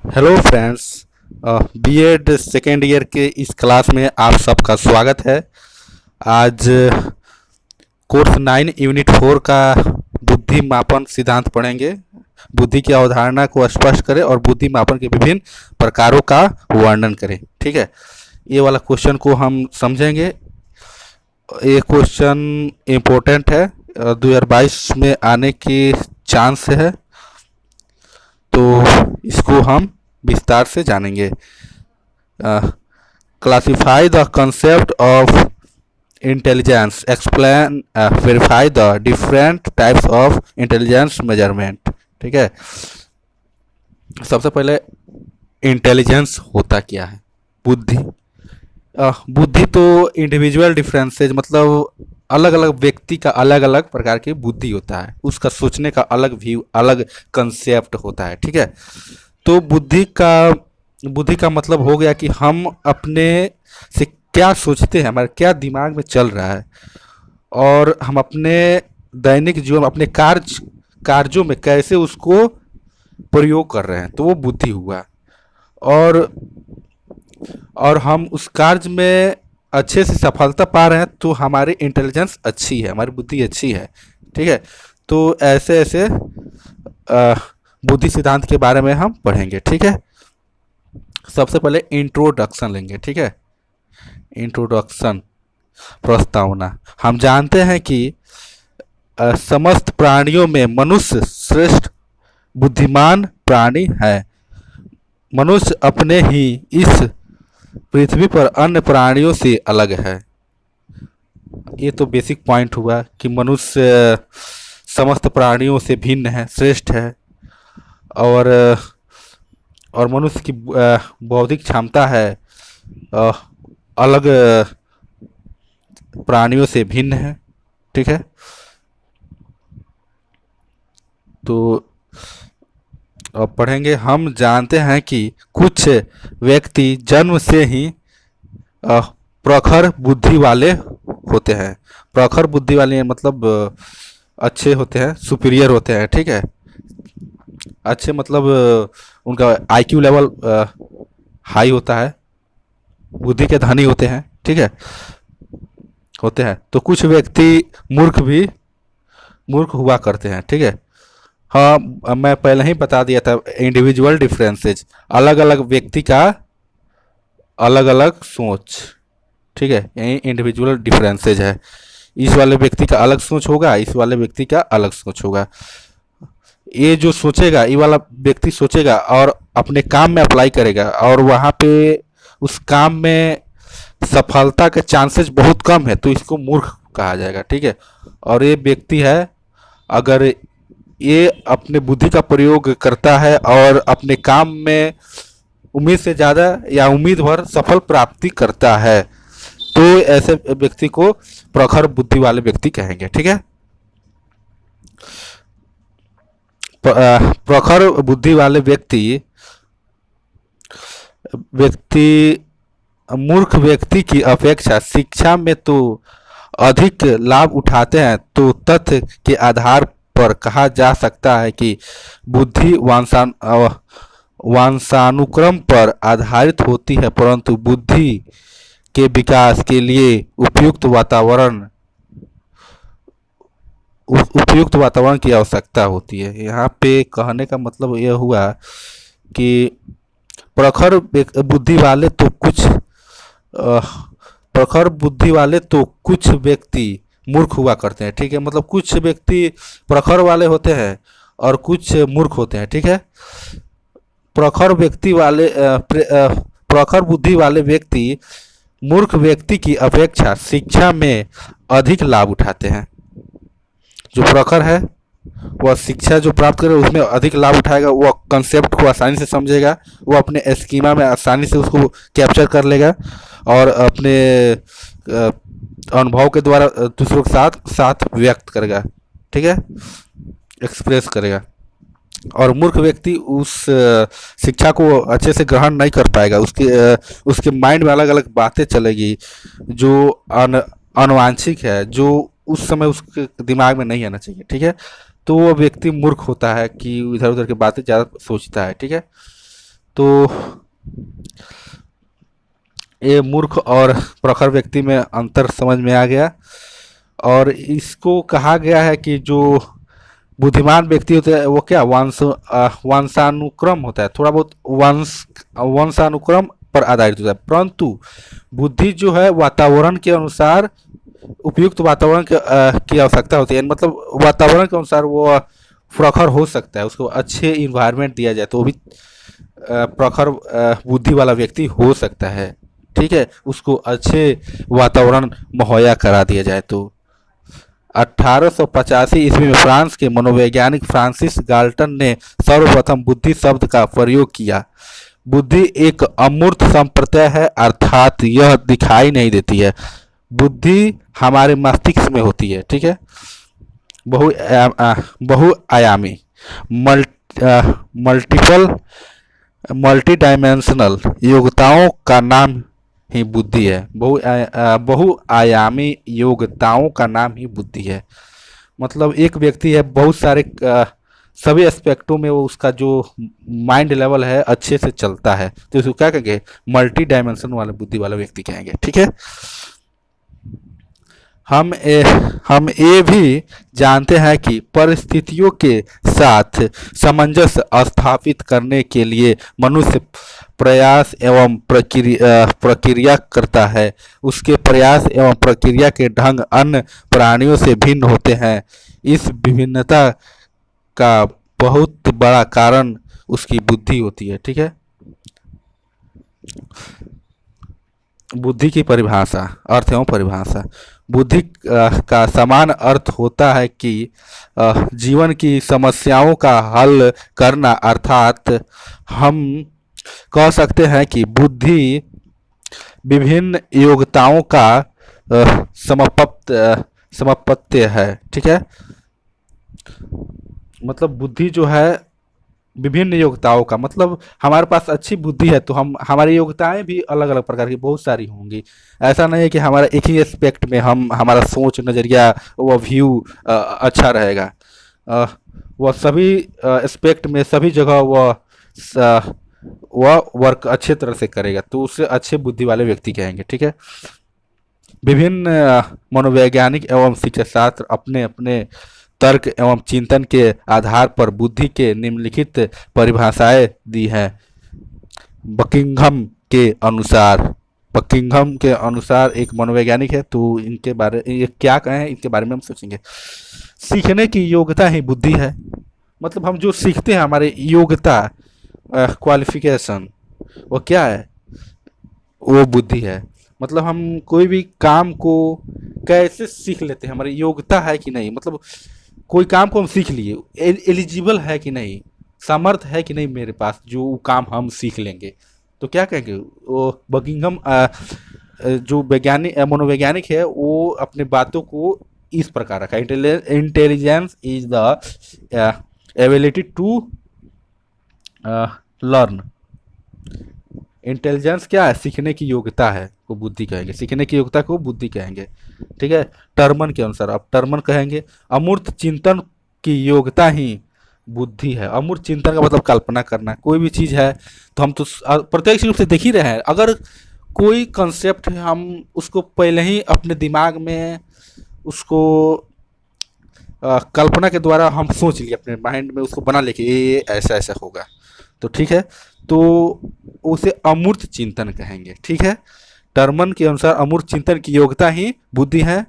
Hello friends. BEd second year के इस class में आप सबका स्वागत है। आज कोर्स 9 यूनिट 4 का बुद्धि मापन सिद्धांत पढ़ेंगे। बुद्धि की अवधारणा को स्पष्ट करें और बुद्धि मापन के विभिन्न प्रकारों का वर्णन करें। ठीक है, ये वाला क्वेश्चन को हम समझेंगे। ये क्वेश्चन इम्पोर्टेंट है, 2022 में आने की चांस है, तो इसको हम विस्तार से जानेंगे। Classify the concept of intelligence, explain verify the different types of intelligence measurement. ठीक है, सबसे पहले इंटेलिजेंस होता क्या है? बुद्धि। बुद्धि तो इंडिविजुअल डिफरेंसेज, मतलब अलग अलग व्यक्ति का अलग अलग प्रकार की बुद्धि होता है, उसका सोचने का अलग व्यू, अलग कंसेप्ट होता है। ठीक है, तो बुद्धि का मतलब हो गया कि हम अपने से क्या सोचते हैं, हमारे क्या दिमाग में चल रहा है, और हम अपने दैनिक जीवन, अपने कार्यों में कैसे उसको प्रयोग कर रहे हैं, तो वो बुद्धि हुआ। और और हम उस कार्य में अच्छे से सफलता पा रहे हैं, तो हमारी इंटेलिजेंस अच्छी है, हमारी बुद्धि अच्छी है। ठीक है, तो ऐसे ऐसे बुद्धि सिद्धांत के बारे में हम पढ़ेंगे। ठीक है, सबसे पहले इंट्रोडक्शन लेंगे। ठीक है, इंट्रोडक्शन, प्रस्तावना। हम जानते हैं कि समस्त प्राणियों में मनुष्य श्रेष्ठ बुद्धिमान प्राणी है। मनुष्य अपने ही इस पृथ्वी पर अन्य प्राणियों से अलग है। ये तो बेसिक पॉइंट हुआ कि मनुष्य समस्त प्राणियों से भिन्न है, श्रेष्ठ है। और मनुष्य की बौद्धिक क्षमता है अलग प्राणियों से भिन्न है। ठीक है, तो अब पढ़ेंगे। हम जानते हैं कि कुछ व्यक्ति जन्म से ही प्रखर बुद्धि वाले होते हैं। प्रखर बुद्धि वाले मतलब अच्छे होते हैं, सुपीरियर होते हैं। ठीक है, अच्छे मतलब उनका आईक्यू लेवल हाई होता है, बुद्धि के धनी होते हैं। ठीक है, होते हैं। तो कुछ व्यक्ति मूर्ख हुआ करते हैं। ठीक है, हाँ, मैं पहले ही बता दिया था, इंडिविजुअल डिफरेंसेस, अलग अलग व्यक्ति का अलग अलग सोच। ठीक है, यही इंडिविजुअल डिफरेंसेज है। इस वाले व्यक्ति का अलग सोच होगा, इस वाले व्यक्ति का अलग सोच होगा। ये जो सोचेगा, ये वाला व्यक्ति सोचेगा और अपने काम में अप्लाई करेगा, और वहाँ पे उस काम में सफलता के चांसेस बहुत कम है, तो इसको मूर्ख कहा जाएगा। ठीक है, और ये व्यक्ति है, अगर ये अपने बुद्धि का प्रयोग करता है और अपने काम में उम्मीद से ज़्यादा या उम्मीद भर सफल प्राप्ति करता है, तो ऐसे व्यक्ति को प्रखर बुद्धि वाले व्यक्ति कहेंगे। ठीक है, प्रखर बुद्धि वाले व्यक्ति व्यक्ति मूर्ख व्यक्ति की अपेक्षा शिक्षा में तो अधिक लाभ उठाते हैं, तो तथ्य के आधार पर कहा जा सकता है कि बुद्धि वंशानुक्रम पर आधारित होती है, परंतु बुद्धि के विकास के लिए उपयुक्त वातावरण की आवश्यकता होती है। यहाँ पे कहने का मतलब यह हुआ कि प्रखर बुद्धि वाले तो कुछ प्रखर बुद्धि वाले तो कुछ व्यक्ति मूर्ख हुआ करते हैं। ठीक है, मतलब कुछ व्यक्ति प्रखर वाले होते हैं और कुछ मूर्ख होते हैं। ठीक है, प्रखर व्यक्ति वाले प्रखर बुद्धि वाले व्यक्ति मूर्ख व्यक्ति की अपेक्षा शिक्षा में अधिक लाभ उठाते हैं। जो प्रखर है वह शिक्षा जो प्राप्त करे उसमें अधिक लाभ उठाएगा, वह कंसेप्ट को आसानी से समझेगा, वो अपने स्कीमा में आसानी से उसको कैप्चर कर लेगा और अपने अनुभव के द्वारा दूसरों के साथ व्यक्त करेगा। ठीक है, एक्सप्रेस करेगा। और मूर्ख व्यक्ति उस शिक्षा को अच्छे से ग्रहण नहीं कर पाएगा, उसके माइंड में अलग अलग बातें चलेगी जो अनवांछित है, जो उस समय उसके दिमाग में नहीं आना चाहिए। ठीक है, तो वो व्यक्ति मूर्ख होता है कि इधर उधर की बातें ज़्यादा सोचता है। ठीक है, तो ये मूर्ख और प्रखर व्यक्ति में अंतर समझ में आ गया। और इसको कहा गया है कि जो बुद्धिमान व्यक्ति होते हैं वो क्या वंशानुक्रम होता है, थोड़ा बहुत वंशानुक्रम पर आधारित होता है, परंतु बुद्धि जो है वातावरण के अनुसार, उपयुक्त वातावरण की आवश्यकता होती है, मतलब वातावरण के अनुसार वो प्रखर हो सकता है, उसको अच्छे इन्वायरमेंट दिया जाए तो वो भी प्रखर बुद्धि वाला व्यक्ति हो सकता है। ठीक है, उसको अच्छे वातावरण मुहैया करा दिया जाए तो। 1885 ईस्वी में फ्रांस के मनोवैज्ञानिक फ्रांसिस गाल्टन ने सर्वप्रथम बुद्धि शब्द का प्रयोग किया। बुद्धि एक अमूर्त संप्रत्यय है, अर्थात यह दिखाई नहीं देती है। बुद्धि हमारे मस्तिष्क में होती है। ठीक है, बहुआयामी, मल्टीपल, मल्टी डायमेंशनल योग्यताओं का नाम ही बुद्धि है। बहुआयामी योग्यताओं का नाम ही बुद्धि है। मतलब एक व्यक्ति है, बहुत सारे सभी एस्पेक्टों में वो उसका जो माइंड लेवल है अच्छे से चलता है, तो इसको क्या कहेंगे? मल्टी डायमेंशन वाले बुद्धि वाला व्यक्ति कहेंगे। ठीक है, हम ये भी जानते हैं कि परिस्थितियों के साथ सामंजस्य स्थापित करने के लिए मनुष्य प्रयास एवं प्रक्रिया करता है। उसके प्रयास एवं प्रक्रिया के ढंग अन्य प्राणियों से भिन्न होते हैं। इस विभिन्नता का बहुत बड़ा कारण उसकी बुद्धि होती है। ठीक है, बुद्धि की परिभाषा, अर्थ एवं परिभाषा। बुद्धि का समान अर्थ होता है कि जीवन की समस्याओं का हल करना, अर्थात हम कह सकते हैं कि बुद्धि विभिन्न योग्यताओं का समपत्य है। ठीक है, मतलब बुद्धि जो है विभिन्न योग्यताओं का, मतलब हमारे पास अच्छी बुद्धि है तो हमारी योग्यताएं भी अलग अलग प्रकार की बहुत सारी होंगी। ऐसा नहीं है कि हमारा एक ही एस्पेक्ट में हमारा सोच, नज़रिया, वह व्यू अच्छा रहेगा। वह सभी एस्पेक्ट में, सभी जगह वह वर्क अच्छे तरह से करेगा तो उसे अच्छे बुद्धि वाले व्यक्ति कहेंगे। ठीक है, विभिन्न मनोवैज्ञानिक एवं शिक्षाशास्त्र अपने अपने तर्क एवं चिंतन के आधार पर बुद्धि के निम्नलिखित परिभाषाएं दी हैं। बकिंघम के अनुसार एक मनोवैज्ञानिक है, तो इनके बारे ये क्या कहें इनके बारे में हम सोचेंगे। सीखने की योग्यता ही बुद्धि है। मतलब हम जो सीखते हैं, हमारी योग्यता, क्वालिफिकेशन, वो क्या है? वो बुद्धि है। मतलब हम कोई भी काम को कैसे सीख लेते हैं, हमारी योग्यता है कि नहीं, मतलब कोई काम को हम सीख लिए, एलिजिबल है कि नहीं, सामर्थ है कि नहीं मेरे पास जो काम हम सीख लेंगे, तो क्या कहेंगे? वो बकिंघम जो वैज्ञानिक मनोवैज्ञानिक है वो अपने बातों को इस प्रकार रखा। Intelligence is the ability to learn. Intelligence क्या है? सीखने की योग्यता है, को बुद्धि कहेंगे। सीखने की योग्यता को बुद्धि कहेंगे। ठीक है, टर्मन के अनुसार अब टर्मन कहेंगे अमूर्त चिंतन की योग्यता ही बुद्धि है। अमूर्त चिंतन का मतलब कल्पना करना। कोई भी चीज़ है तो हम तो प्रत्यक्ष रूप से देख ही रहे हैं। अगर कोई कंसेप्ट है, हम उसको पहले ही अपने दिमाग में उसको कल्पना के द्वारा हम सोच लिए, अपने माइंड में उसको बना ले कि ये ऐसा ऐसा होगा, तो ठीक है, तो उसे अमूर्त चिंतन कहेंगे। ठीक है, टर्मन के अनुसार अमूर्त चिंतन की योग्यता ही बुद्धि है।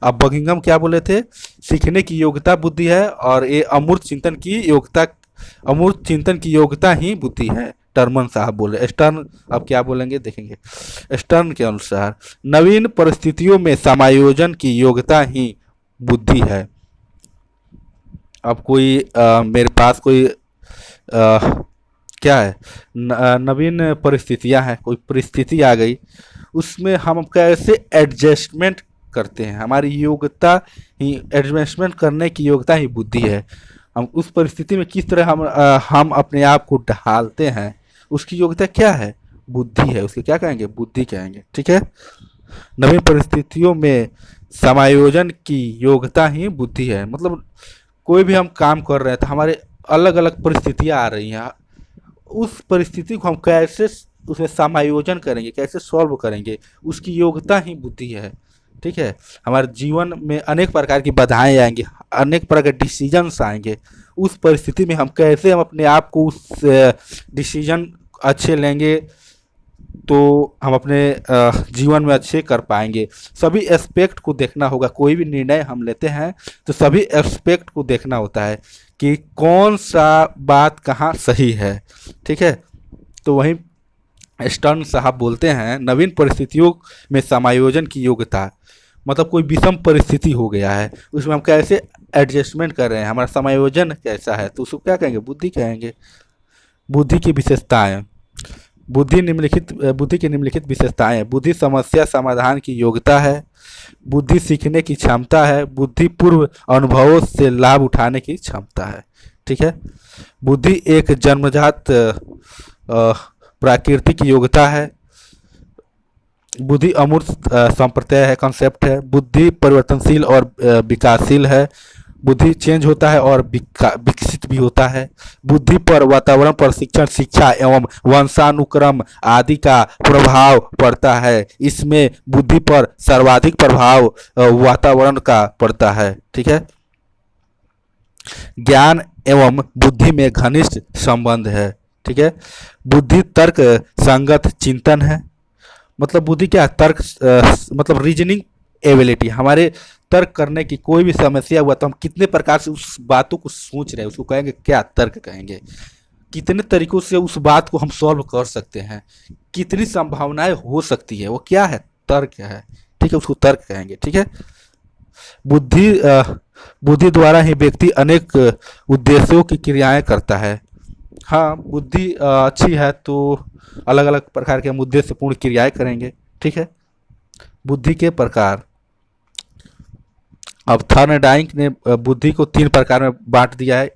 अब बकिंघम क्या बोले थे? सीखने की योग्यता बुद्धि है, और ये अमूर्त चिंतन की योग्यता ही बुद्धि है, टर्मन साहब बोले। स्टर्न अब क्या बोलेंगे देखेंगे। स्टर्न के अनुसार नवीन परिस्थितियों में समायोजन की योग्यता ही बुद्धि है। अब कोई मेरे पास कोई क्या है, नवीन परिस्थितियां हैं, कोई परिस्थिति आ गई, उसमें हम कैसे एडजस्टमेंट करते हैं, हमारी योग्यता ही, एडजस्टमेंट करने की योग्यता ही बुद्धि है। हम उस परिस्थिति में किस तरह हम अपने आप को ढालते हैं, उसकी योग्यता क्या है? बुद्धि है। उसके क्या कहेंगे? बुद्धि कहेंगे। ठीक है, नवीन परिस्थितियों में समायोजन की योग्यता ही बुद्धि है। मतलब कोई भी हम काम कर रहे हैं तो हमारे अलग अलग परिस्थितियां आ रही हैं, उस परिस्थिति को हम कैसे उसमें समायोजन करेंगे, कैसे सॉल्व करेंगे, उसकी योग्यता ही बुद्धि है। ठीक है, हमारे जीवन में अनेक प्रकार की बाधाएं आएंगी, अनेक प्रकार के डिसीजंस आएंगे। उस परिस्थिति में हम अपने आप को उस डिसीजन अच्छे लेंगे तो हम अपने जीवन में अच्छे कर पाएंगे। सभी एस्पेक्ट को देखना होगा। कोई भी निर्णय हम लेते हैं तो सभी एस्पेक्ट को देखना होता है कि कौन सा बात कहाँ सही है। ठीक है, तो वहीं स्टर्न साहब बोलते हैं, नवीन परिस्थितियों में समायोजन की योग्यता, मतलब कोई विषम परिस्थिति हो गया है, उसमें हम कैसे एडजस्टमेंट कर रहे हैं, हमारा समायोजन कैसा है, तो उसको क्या कहेंगे, बुद्धि कहेंगे। बुद्धि की विशेषताएं, बुद्धि की निम्नलिखित विशेषताएं हैं। बुद्धि समस्या समाधान की योग्यता है, बुद्धि सीखने की क्षमता है, बुद्धि पूर्व अनुभवों से लाभ उठाने की क्षमता है। ठीक है, बुद्धि एक जन्मजात प्राकृतिक योग्यता है, बुद्धि अमूर्त संप्रत्यय है, कॉन्सेप्ट है। बुद्धि परिवर्तनशील और विकासशील है, बुद्धि चेंज होता है और विकसित भी होता है। बुद्धि पर वातावरण पर शिक्षण, शिक्षा एवं वंशानुक्रम आदि का प्रभाव पड़ता है। इसमें बुद्धि पर सर्वाधिक प्रभाव वातावरण का पड़ता है। ठीक है, ज्ञान एवं बुद्धि में घनिष्ठ संबंध है। ठीक है, बुद्धि तर्क संगत चिंतन है, मतलब बुद्धि क्या है, तर्क मतलब रीजनिंग एबिलिटी, हमारे तर्क करने की कोई भी समस्या हुआ तो हम कितने प्रकार से उस बातों को सोच रहे हैं, उसको कहेंगे क्या, तर्क कहेंगे। कितने तरीकों से उस बात को हम सॉल्व कर सकते हैं, कितनी संभावनाएं हो सकती है, वो क्या है, तर्क है। ठीक है, उसको तर्क कहेंगे। ठीक है, बुद्धि द्वारा ही व्यक्ति अनेक उद्देश्यों की क्रियाएं करता है। हाँ, बुद्धि अच्छी है तो अलग अलग प्रकार के हम उद्देश्यपूर्ण क्रियाएं करेंगे। ठीक है, बुद्धि के प्रकार, अब थॉर्नडाइक ने बुद्धि को 3 प्रकार में बांट दिया है।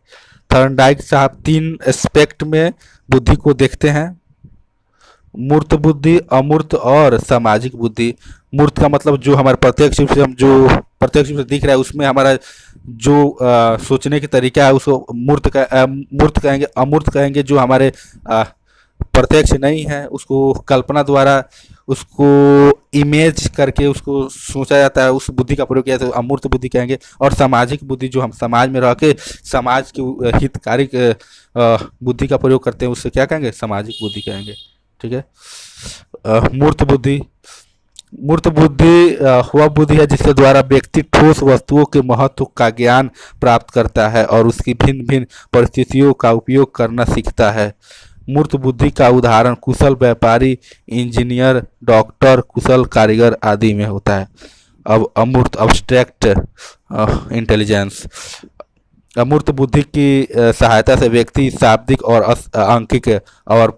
थॉर्नडाइक साहब 3 एस्पेक्ट में बुद्धि को देखते हैं, मूर्त बुद्धि, अमूर्त और सामाजिक बुद्धि। मूर्त का मतलब जो हमारे प्रत्यक्ष रूप से हम जो प्रत्यक्ष रूप से दिख रहा है उसमें हमारा जो सोचने की तरीका है उसको मूर्त कहेंगे। अमूर्त कहेंगे जो हमारे प्रत्यक्ष नहीं है, उसको कल्पना द्वारा उसको इमेज करके उसको सोचा जाता है, उस बुद्धि का प्रयोग किया जाता है, अमूर्त बुद्धि कहेंगे। और सामाजिक बुद्धि जो हम समाज में रह के समाज की हितकारी बुद्धि का प्रयोग करते हैं, उससे क्या कहेंगे, सामाजिक बुद्धि कहेंगे। ठीक है, मूर्त बुद्धि वह बुद्धि है जिसके द्वारा व्यक्ति ठोस वस्तुओं के महत्व का ज्ञान प्राप्त करता है और उसकी भिन्न भिन्न परिस्थितियों का उपयोग करना सीखता है। मूर्त बुद्धि का उदाहरण कुशल व्यापारी, इंजीनियर, डॉक्टर, कुशल कारीगर आदि में होता है। अब अमूर्त, अब्स्ट्रैक्ट इंटेलिजेंस, अमूर्त बुद्धि की सहायता से व्यक्ति शाब्दिक और आंकिक और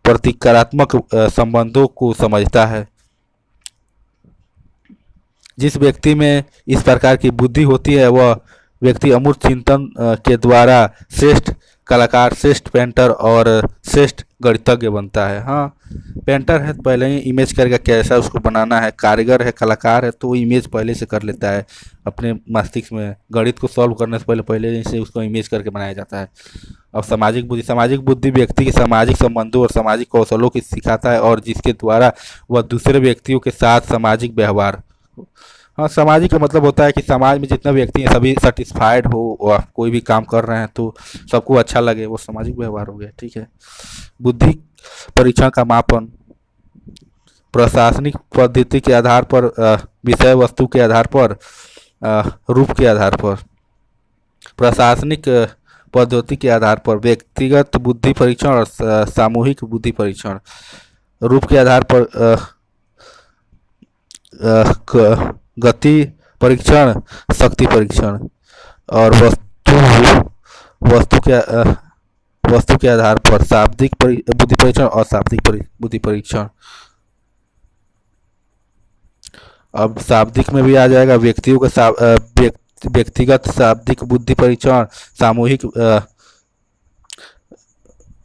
प्रतीकात्मक संबंधों को समझता है। जिस व्यक्ति में इस प्रकार की बुद्धि होती है वह व्यक्ति अमूर्त चिंतन के द्वारा श्रेष्ठ कलाकार, श्रेष्ठ पेंटर और श्रेष्ठ गणितज्ञ बनता है। हाँ, पेंटर है तो पहले ही इमेज करके कैसा उसको बनाना है, कारीगर है, कलाकार है तो वो इमेज पहले से कर लेता है अपने मस्तिष्क में। गणित को सॉल्व करने से पहले से उसको इमेज करके बनाया जाता है। और सामाजिक बुद्धि व्यक्ति के सामाजिक संबंधों और सामाजिक कौशलों की सिखाता है और जिसके द्वारा वह दूसरे व्यक्तियों के साथ सामाजिक व्यवहार, हाँ, सामाजिक का मतलब होता है कि समाज में जितने व्यक्ति हैं सभी सेटिस्फाइड हो और कोई भी काम कर रहे हैं तो सबको अच्छा लगे, वो सामाजिक व्यवहार हो गया। ठीक है, बुद्धि परीक्षण का मापन, प्रशासनिक पद्धति के आधार पर, विषय वस्तु के आधार पर, रूप के आधार पर, प्रशासनिक पद्धति के आधार पर व्यक्तिगत बुद्धि परीक्षण और सामूहिक बुद्धि परीक्षण, रूप के आधार पर गति परीक्षण, शक्ति परीक्षण, और वस्तु के आधार पर शाब्दिक बुद्धि परीक्षण और शाब्दिक बुद्धि परीक्षण। अब शाब्दिक में भी आ जाएगा व्यक्तियों का व्यक्तिगत शाब्दिक बुद्धि परीक्षण,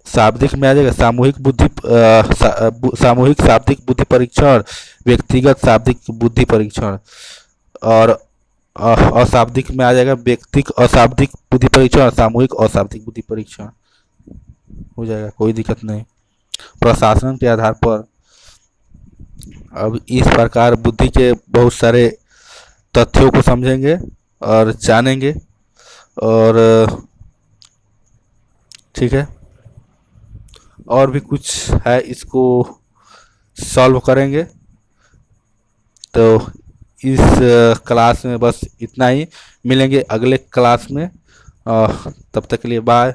शाब्दिक में आ जाएगा सामूहिक शाब्दिक बुद्धि परीक्षण, व्यक्तिगत शाब्दिक बुद्धि परीक्षण, और अशाब्दिक में आ जाएगा व्यक्तिक अशाब्दिक बुद्धि परीक्षण, सामूहिक अशाब्दिक बुद्धि परीक्षण। हो जाएगा, कोई दिक्कत नहीं। प्रशासन के आधार पर अब इस प्रकार बुद्धि के बहुत सारे तथ्यों को समझेंगे और जानेंगे, और ठीक है, और भी कुछ है, इसको सॉल्व करेंगे। तो इस क्लास में बस इतना ही, मिलेंगे अगले क्लास में। तब तक के लिए बाय।